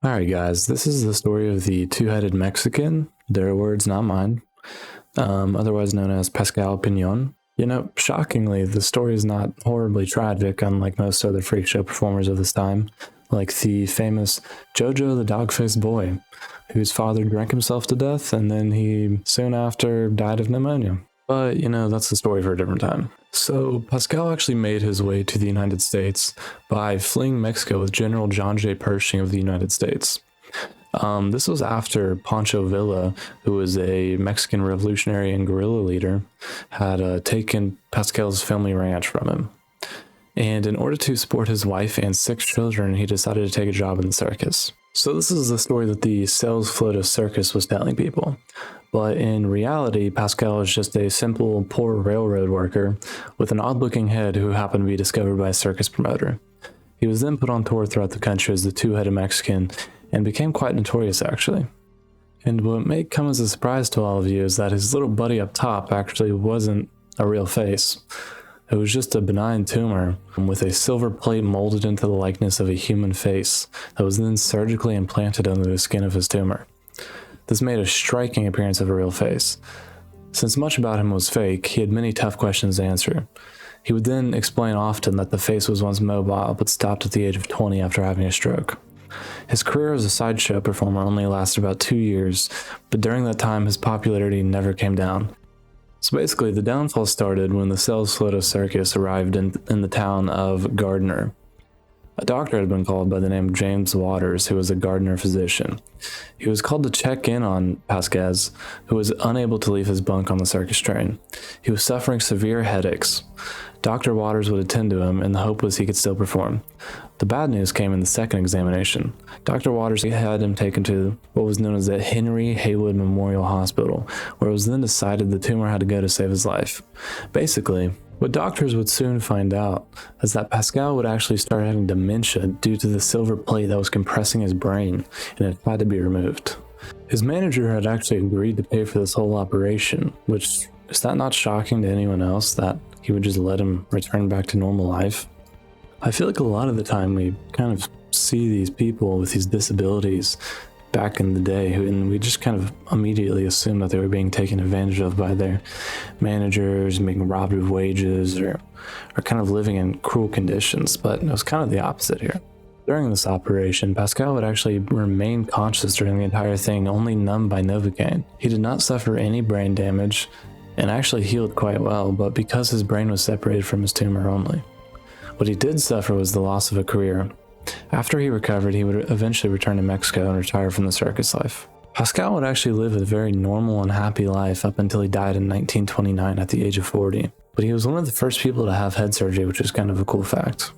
Alright guys, this is the story of the two-headed Mexican, their words not mine, otherwise known as Pasqual Piñón. You know, shockingly, the story is not horribly tragic, unlike most other freak show performers of this time, like the famous Jojo the Dog-Faced Boy, whose father drank himself to death and then he soon after died of pneumonia. But, you know, that's the story for a different time. So, Pasqual actually made his way to the United States by fleeing Mexico with General John J. Pershing of the United States. This was after Pancho Villa, who was a Mexican revolutionary and guerrilla leader, had taken Pasqual's family ranch from him. And in order to support his wife and 6 children, he decided to take a job in the circus. So this is the story that the Sells-Floto Circus was telling people. But in reality, Pasqual is just a simple, poor railroad worker with an odd-looking head who happened to be discovered by a circus promoter. He was then put on tour throughout the country as the two-headed Mexican and became quite notorious, actually. And what may come as a surprise to all of you is that his little buddy up top actually wasn't a real face. It was just a benign tumor with a silver plate molded into the likeness of a human face that was then surgically implanted under the skin of his tumor. This made a striking appearance of a real face. Since much about him was fake, he had many tough questions to answer. He would then explain often that the face was once mobile but stopped at the age of 20 after having a stroke. His career as a sideshow performer only lasted about 2 years, but during that time his popularity never came down. So basically, the downfall started when the Sells-Floto Circus arrived in the town of Gardner. A doctor had been called by the name of James Waters, who was a Gardner physician. He was called to check in on Pasqual, who was unable to leave his bunk on the circus train. He was suffering severe headaches. Dr. Waters would attend to him, and the hope was he could still perform. The bad news came in the second examination. Dr. Waters had him taken to what was known as the Henry Haywood Memorial Hospital, where it was then decided the tumor had to go to save his life. Basically, what doctors would soon find out is that Pasqual would actually start having dementia due to the silver plate that was compressing his brain, and it had to be removed. His manager had actually agreed to pay for this whole operation, which is that not shocking to anyone else that he would just let him return back to normal life? I feel like a lot of the time we kind of see these people with these disabilities back in the day, and we just kind of immediately assume that they were being taken advantage of by their managers, being robbed of wages, or kind of living in cruel conditions, but it was kind of the opposite here. During this operation, Pasqual would actually remain conscious during the entire thing, only numbed by Novocaine. He did not suffer any brain damage, and actually healed quite well, but because his brain was separated from his tumor only. What he did suffer was the loss of a career. After he recovered, he would eventually return to Mexico and retire from the circus life. Pasqual would actually live a very normal and happy life up until he died in 1929 at the age of 40. But he was one of the first people to have head surgery, which is kind of a cool fact.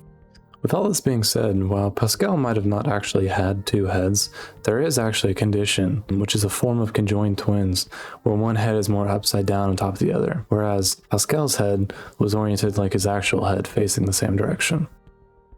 With all this being said, while Pasqual might have not actually had 2 heads, there is actually a condition, which is a form of conjoined twins, where one head is more upside down on top of the other, whereas Pasqual's head was oriented like his actual head, facing the same direction.